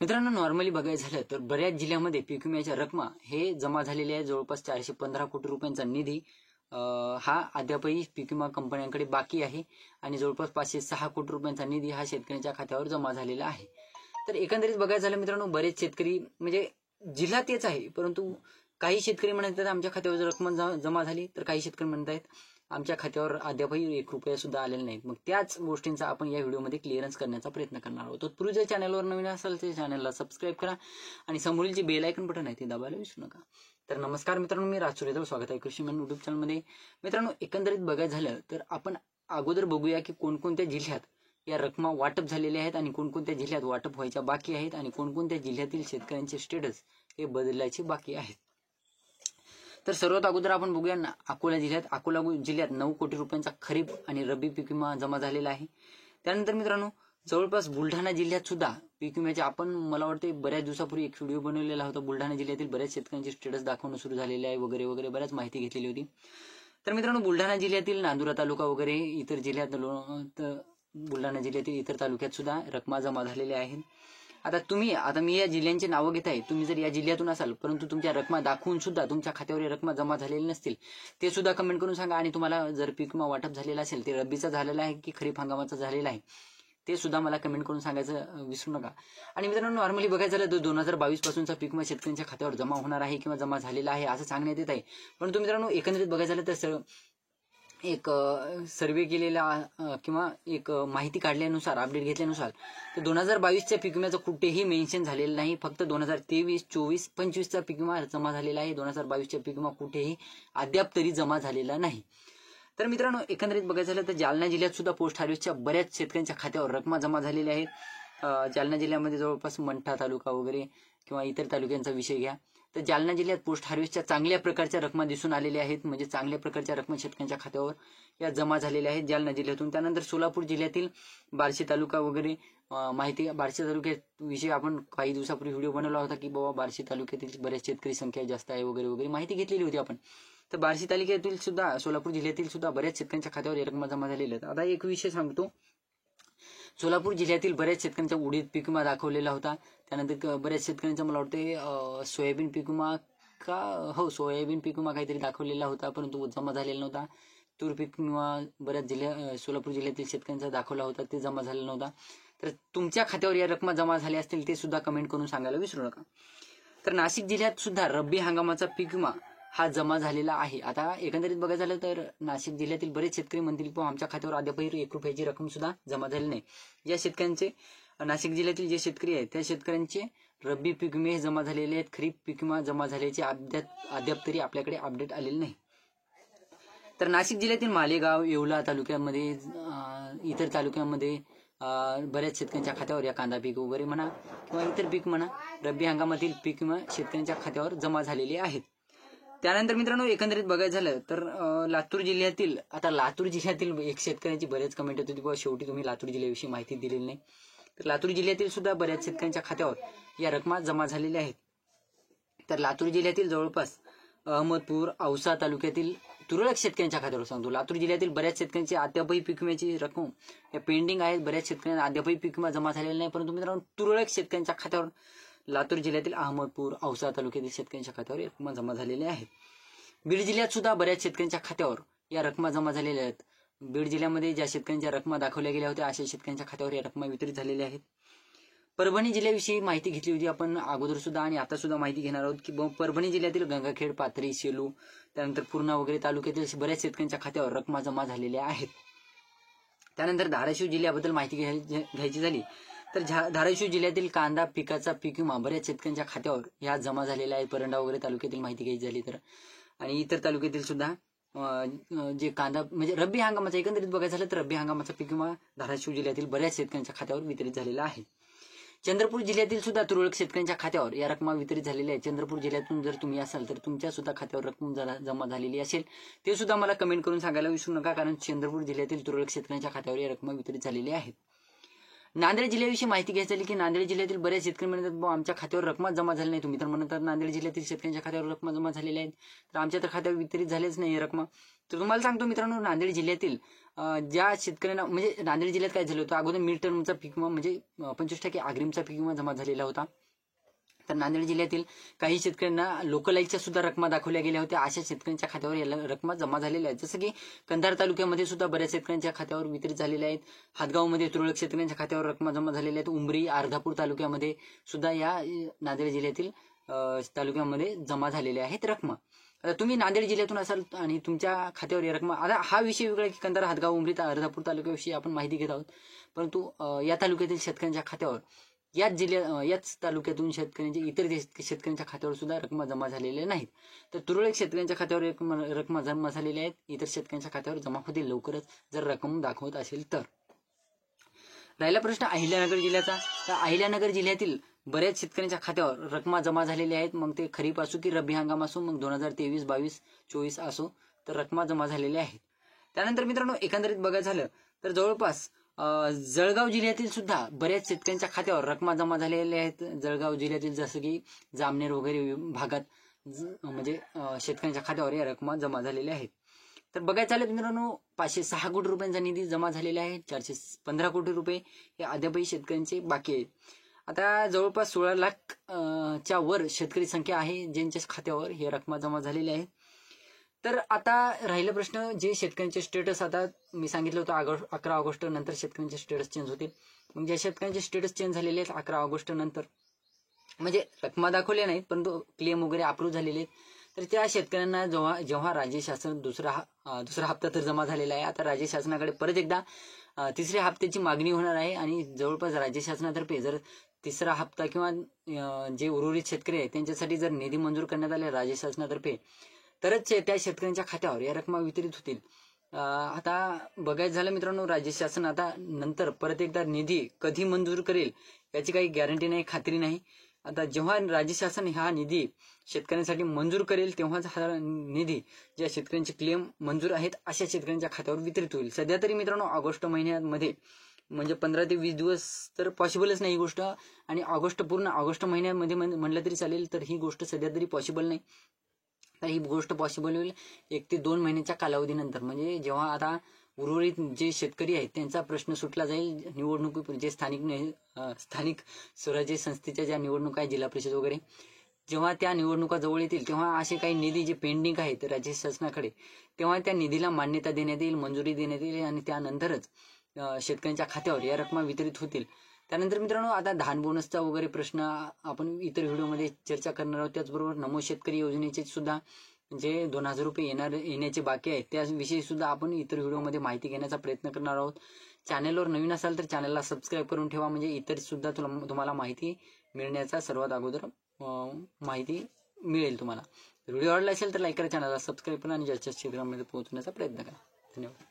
मित्रांनो, नॉर्मली बघायचं झालं तर बऱ्याच जिल्ह्यामध्ये पीक विम्याच्या रकमा हे जमा झालेले आहे. जवळपास 415 कोटी रुपयांचा निधी हा अद्यापही पीक विमा कंपन्यांकडे बाकी आहे आणि जवळपास 506 कोटी रुपयांचा निधी हा शेतकऱ्यांच्या खात्यावर जमा झालेला आहे. तर एकंदरीत बघायचं झालं मित्रांनो, बरेच शेतकरी म्हणजे जिल्हा तेच आहे, परंतु काही शेतकरी म्हणतात आमच्या खात्यावर रक्कम जमा झाली, तर काही शेतकरी म्हणतात आमच्या खात्यावर अद्यापही 1 रुपया सुद्धा आलेला नाही. मग त्याच गोष्टींचा आपण या व्हिडिओमध्ये क्लिअरन्स करण्याचा प्रयत्न करणार आहोत. तत्पूर्वी जर चॅनलवर नवीन असाल तर चॅनलला सबस्क्राईब करा आणि समोरील जे बेल आयकन बटन आहे ते दाबायला विसरू नका. तर नमस्कार मित्रांनो, मी राज सुरेकर, स्वागत आहे कृषी मन युट्यूब चॅनलमध्ये. मित्रांनो, एकंदरीत बघायचं झालं तर आपण अगोदर बघूया की कोणकोणत्या जिल्ह्यात या रकमा वाटप झालेल्या आहेत आणि कोणकोणत्या जिल्ह्यात वाटप व्हायच्या बाकी आहेत आणि कोणकोणत्या जिल्ह्यातील शेतकऱ्यांचे स्टेटस हे बदलायचे बाकी आहेत. तर सर्वात अगोदर आपण बघूया ना, अकोला जिल्ह्यात 9 कोटी रुपयांचा खरीप आणि रब्बी पीक विमा जमा झालेला आहे. त्यानंतर मित्रांनो, जवळपास बुलढाणा जिल्ह्यात सुद्धा पीक विम्याचे आपण मला वाटते बऱ्याच दिवसापूर्वी एक व्हिडिओ बनवलेला होता. बुलढाणा जिल्ह्यातील बऱ्याच शेतकऱ्यांचे स्टेटस दाखवणं सुरू झालेले आहे वगैरे वगैरे बऱ्याच माहिती घेतलेली होती. तर मित्रांनो, बुलढाणा जिल्ह्यातील नांदुरा तालुका वगैरे इतर जिल्ह्यात बुलढाणा जिल्ह्यातील इतर तालुक्यात सुद्धा रकमा जमा झालेल्या आहेत. आता मी या जिल्ह्यांची नावं घेत आहे. तुम्ही जर या जिल्ह्यातून असाल परंतु तुमच्या रकमा दाखवून सुद्धा तुमच्या खात्यावर रकमा जमा झालेली नसतील, ते सुद्धा कमेंट करून सांगा. आणि तुम्हाला जर पीक विमा वाटप झालेला असेल, ते रब्बीचा झालेला आहे की खरीप हंगामाचा झालेला आहे, ते सुद्धा मला कमेंट करून सांगायचं विसरू नका. आणि मित्रांनो, नॉर्मली बघायचं झालं तर 2022 पासूनचा पीक विमा शेतकऱ्यांच्या खात्यावर जमा होणार आहे किंवा जमा झालेला आहे असं सांगण्यात येत आहे. परंतु मित्रांनो, एकंदरीत बघायचं झालं तर एक सर्वे केलेला किंवा एक माहिती काढल्यानुसार, अपडेट घेतल्यानुसार तर 2022च्या पीक विम्याचं कुठेही मेन्शन झालेलं नाही. फक्त 2023, 24, 25चा पीक विमा जमा झालेला आहे. 2022च्या पीक विमा कुठेही अद्याप तरी जमा झालेला नाही. तर मित्रांनो, एकंदरीत बघायचं झालं तर जालना जिल्ह्यात सुद्धा पोस्ट हार्वेस्टच्या बऱ्याच शेतकऱ्यांच्या खात्यावर रकमा जमा झालेल्या आहेत. जालना जिल्ह्यामध्ये जवळपास मंठा तालुका वगैरे किंवा इतर तालुक्यांचा विषय घ्या तर जालना जिल्ह्यात पोस्ट हार्वेस्टच्या चांगल्या प्रकारच्या रकमा दिसून आलेल्या आहेत. म्हणजे चांगल्या प्रकारच्या रकमा शेतकऱ्यांच्या खात्यावर या जमा झालेल्या आहेत जालना जिल्ह्यातून. त्यानंतर सोलापूर जिल्ह्यातील बार्शी तालुका वगैरे माहिती, बार्शी तालुक्यात विषय आपण काही दिवसापूर्वी व्हिडिओ बनवला होता की बाबा बार्शी तालुक्यातील बऱ्याच शेतकरी संख्या जास्त आहे वगैरे वगैरे माहिती घेतलेली होती आपण. तर बार्शी तालुक्यातील सुद्धा, सोलापूर जिल्ह्यातील सुद्धा बऱ्याच शेतकऱ्यांच्या खात्यावर रकमा जमा झालेल्या आहेत. आता एक विषय सांगतो, सोलापूर जिल्ह्यातील बऱ्याच शेतकऱ्यांचा उडीद पीक विमा दाखवलेला होता. त्यानंतर बऱ्याच शेतकऱ्यांचा मला वाटते सोयाबीन पीक विमा सोयाबीन पीक विमा काहीतरी दाखवलेला होता, परंतु जमा झालेला नव्हता. तूर पीक विमा बऱ्याच सोलापूर जिल्ह्यातील शेतकऱ्यांचा दाखवला होता, ते जमा झालेला नव्हता. तर तुमच्या खात्यावर या रकमा जमा झाल्या असतील ते सुद्धा कमेंट करून सांगायला विसरू नका. तर नाशिक जिल्ह्यात सुद्धा रब्बी हंगामाचा पीक विमा हा जमा झालेला आहे. आता एकंदरीत बघायचं झालं तर नाशिक जिल्ह्यातील बरेच शेतकरी म्हणतील पण आमच्या खात्यावर अद्यापही 1 रुपयाची रक्कम सुद्धा जमा झाली नाही. या शेतकऱ्यांचे, नाशिक जिल्ह्यातील जे शेतकरी आहेत त्या शेतकऱ्यांचे रब्बी पीक विमे जमा झालेले आहेत. खरीप पीक विमा जमा झाल्याचे अद्याप तरी आपल्याकडे अपडेट आलेले नाही. तर नाशिक जिल्ह्यातील मालेगाव, येवला तालुक्यामध्ये, इतर तालुक्यांमध्ये बऱ्याच शेतकऱ्यांच्या खात्यावर या कांदा पीक वगैरे म्हणा किंवा इतर पीक म्हणा रब्बी हंगामातील पीक विमा शेतकऱ्यांच्या खात्यावर जमा झालेले आहेत. त्यानंतर मित्रांनो, एकंदरीत बघायचं झालं तर लातूर जिल्ह्यातील एक शेतकऱ्यांची बरेच कमेंट होती की शेवटी तुम्ही लातूर जिल्ह्याविषयी माहिती दिलेली नाही. तर लातूर जिल्ह्यातील सुद्धा बऱ्याच शेतकऱ्यांच्या खात्यावर या रकमा जमा झालेल्या आहेत. तर लातूर जिल्ह्यातील जवळपास अहमदपूर, औसा तालुक्यातील तुरळक शेतकऱ्यांच्या खात्यावर सांगतो. लातूर जिल्ह्यातील बऱ्याच शेतकऱ्यांची अद्यापही पीक विम्याची रक्कम या पेंडिंग आहेत. बऱ्याच शेतकऱ्यांना अद्यापही पीक विमा जमा झालेला नाही. परंतु मित्रांनो, तुरळक शेतकऱ्यांच्या खात्यावर लातूर जिल्ह्यातील अहमदपूर, औसा तालुक्यातील शेतकऱ्यांच्या खात्यावर रकमा जमा झालेल्या आहेत. बीड जिल्ह्यात सुद्धा बऱ्याच शेतकऱ्यांच्या खात्यावर या रकमा जमा झालेल्या आहेत. बीड जिल्ह्यामध्ये ज्या शेतकऱ्यांच्या रकमा दाखवल्या गेल्या होत्या अशा शेतकऱ्यांच्या खात्यावर या रकमा वितरित झालेल्या आहेत. परभणी जिल्ह्याविषयी माहिती घेतली होती आपण अगोदर सुद्धा आणि आता सुद्धा माहिती घेणार आहोत की परभणी जिल्ह्यातील गंगाखेड, पाथरी, सेलू, त्यानंतर पूर्णा वगैरे तालुक्यातील बऱ्याच शेतकऱ्यांच्या खात्यावर रकमा जमा झालेल्या आहेत. त्यानंतर धाराशिव जिल्ह्याबद्दल माहिती घ्यायची झाली तर धाराशिव जिल्ह्यातील कांदा पिकाचा पीक विमा बऱ्याच शेतकऱ्यांच्या खात्यावर ह्या जमा झालेल्या आहे. परंडा वगैरे तालुक्यातील माहिती घ्यायची झाली तर, आणि इतर तालुक्यातील सुद्धा जे कांदा म्हणजे रब्बी हंगामाचा, एकंदरीत बघायचं झालं तर रब्बी हंगामाचा पीक विमा धाराशिव जिल्ह्यातील बऱ्याच शेतकऱ्यांच्या खात्यावर वितरित झालेला आहे. चंद्रपूर जिल्ह्यातील सुद्धा तुरळक शेतकऱ्यांच्या खात्यावर या रकमा वितरित झालेल्या आहेत. चंद्रपूर जिल्ह्यातून जर तुम्ही असाल तर तुमच्या सुद्धा खात्यावर रक्कम जमा झालेली असेल ते सुद्धा मला कमेंट करून सांगायला विसरू नका, कारण चंद्रपूर जिल्ह्यातील तुरळक शेतकऱ्यांच्या खात्यावर या रकमा वितरित झालेल्या आहेत. नांदेड जिल्ह्याविषयी माहिती घ्यायची झाली की नांदेड जिल्ह्यातील बरेच शेतकरी म्हणतात आमच्या खात्यावर रकमा जमा झाली नाही. तुम्ही तर म्हणतात नांदेड जिल्ह्यातील शेतकऱ्यांच्या खात्यावर रकमा जमा झालेल्या आहेत, तर आमच्या तर खात्यावर वितरित झालेच नाही रकमा. तर तुम्हाला सांगतो मित्रांनो, नांदेड जिल्ह्यातील ज्या शेतकऱ्यांना म्हणजे नांदेड जिल्ह्यात काय झालं होतं, अगोदर मिड टर्मचा पीक विमा म्हणजे 25% अग्रिमचा पीक विमा जमा झालेला होता. तर नांदेड जिल्ह्यातील काही शेतकऱ्यांना लोकलाईजच्या सुद्धा रकमा दाखवल्या गेल्या होत्या. अशा शेतकऱ्यांच्या खात्यावर या रकमा जमा झालेल्या आहेत. जसं की कंधार तालुक्यामध्ये सुद्धा बऱ्याच शेतकऱ्यांच्या खात्यावर वितरित झालेल्या आहेत. हातगावमध्ये तुरळक शेतकऱ्यांच्या खात्यावर रकमा जमा झालेल्या आहेत. उमरी, अर्धापूर तालुक्यामध्ये सुद्धा या नांदेड जिल्ह्यातील तालुक्यामध्ये जमा झालेल्या आहेत रकमा. आता तुम्ही नांदेड जिल्ह्यातून असाल आणि तुमच्या खात्यावर या रकमा, आता हा विषय वेगळा की कंधार, हातगाव, उमरी, अर्धापूर तालुक्याविषयी आपण माहिती घेत आहोत. परंतु या तालुक्यातील शेतकऱ्यांच्या खात्यावर याच तालुक्यातून शेतकऱ्यांच्या इतर शेतकऱ्यांच्या खात्यावर सुद्धा रकमा जमा झालेल्या नाहीत. तर तुरळक शेतकऱ्यांच्या खात्यावर रकमा जमा झालेल्या आहेत. इतर शेतकऱ्यांच्या खात्यावर जमा होतील लवकरच, जर रक्कम दाखवत असेल तर. राहिला प्रश्न अहिल्यानगर जिल्ह्याचा. तर अहिल्यानगर जिल्ह्यातील बऱ्याच शेतकऱ्यांच्या खात्यावर रकमा जमा झालेल्या आहेत. मग ते खरीप असो की रब्बी हंगाम असो, मग 2023, 22, 24 असो, तर रकमा जमा झालेल्या आहेत. त्यानंतर मित्रांनो एकंदरीत बघायचं झालं तर जवळपास जळगाव जिल्ह्यातील सुद्धा बऱ्याच शेतकऱ्यांच्या खात्यावर रकमा जमा झालेल्या आहेत. जळगाव जिल्ह्यातील जसं की जामनेर वगैरे भागात म्हणजे शेतकऱ्यांच्या खात्यावर या रकमा जमा झालेल्या आहेत. तर बघायचं झालं मित्रांनो 506 कोटी रुपयांचा निधी जमा झालेला आहे. 415 कोटी रुपये हे अद्यापही शेतकऱ्यांचे बाकी आहेत. आता जवळपास 16 लाख च्या वर शेतकरी संख्या आहे ज्यांच्या खात्यावर हे रकमा जमा झालेल्या आहेत. तर आता राहिला प्रश्न, जे शेतकऱ्यांचे स्टेटस, आता मी सांगितलं होतं 11 ऑगस्ट नंतर शेतकऱ्यांचे स्टेटस चेंज होतील. मग ज्या शेतकऱ्यांचे स्टेटस चेंज झालेले आहेत 11 ऑगस्ट नंतर, म्हणजे रकमा दाखवल्या नाहीत परंतु क्लेम वगैरे अप्रूव्ह झालेले आहेत, तर त्या शेतकऱ्यांना जेव्हा राज्य शासन दुसरा हप्ता तर जमा झालेला आहे. आता राज्य शासनाकडे परत एकदा तिसऱ्या हप्त्याची मागणी होणार आहे आणि जवळपास राज्य शासनातर्फे जर तिसरा हप्ता किंवा जे उर्वरित शेतकरी आहेत त्यांच्यासाठी जर निधी मंजूर करण्यात आले राज्य शासनातर्फे, तरच त्या शेतकऱ्यांच्या खात्यावर या रकमा वितरित होतील. आता बघायचं झालं मित्रांनो, राज्य शासन आता नंतर परत एकदा निधी कधी मंजूर करेल याची काही गॅरंटी नाही, खात्री नाही. आता जेव्हा राज्य शासन हा निधी शेतकऱ्यांसाठी मंजूर करेल तेव्हाच हा निधी ज्या शेतकऱ्यांचे क्लेम मंजूर आहेत अशा शेतकऱ्यांच्या खात्यावर वितरित होईल. सध्या तरी मित्रांनो ऑगस्ट महिन्यामध्ये म्हणजे 15 ते 20 दिवस तर पॉसिबलच नाही ही गोष्ट, आणि पूर्ण ऑगस्ट महिन्यामध्ये म्हणलं तरी चालेल, तर ही गोष्ट सध्या तरी पॉसिबल नाही. तर ही गोष्ट पॉसिबल होईल 1 ते 2 महिन्याच्या कालावधीनंतर, म्हणजे जेव्हा आता उर्वरित जे शेतकरी आहेत त्यांचा प्रश्न सुटला जाईल. जे स्थानिक स्वराज्य संस्थेच्या ज्या निवडणुका आहेत, जिल्हा परिषद वगैरे, जेव्हा त्या निवडणुका जवळ येतील तेव्हा असे काही निधी जे पेंडिंग आहेत राज्य शासनाकडे, तेव्हा त्या निधीला मान्यता देण्यात येईल, मंजुरी देण्यात येईल आणि त्यानंतरच शेतकऱ्यांच्या खात्यावर या रकमा वितरित होतील. त्यानंतर मित्रांनो आता धान बोनसचा वगैरे प्रश्न आपण इतर व्हिडिओमध्ये चर्चा करणार आहोत. त्याचबरोबर नमो शेतकरी योजनेचे सुद्धा जे 2000 रुपये येण्याचे बाकी आहेत त्याविषयी सुद्धा आपण इतर व्हिडिओमध्ये माहिती घेण्याचा प्रयत्न करणार आहोत. चॅनलवर नवीन असाल तर चॅनलला सबस्क्राईब करून ठेवा, म्हणजे इतर सुद्धा तुम्हाला माहिती मिळण्याचा सर्वात अगोदर माहिती मिळेल तुम्हाला. व्हिडिओ आवडला असेल तर लाईक करा, चॅनलला सबस्क्राईब करा आणि जास्तीत जास्त शेतकऱ्यांमध्ये पोहोचण्याचा प्रयत्न करा. धन्यवाद.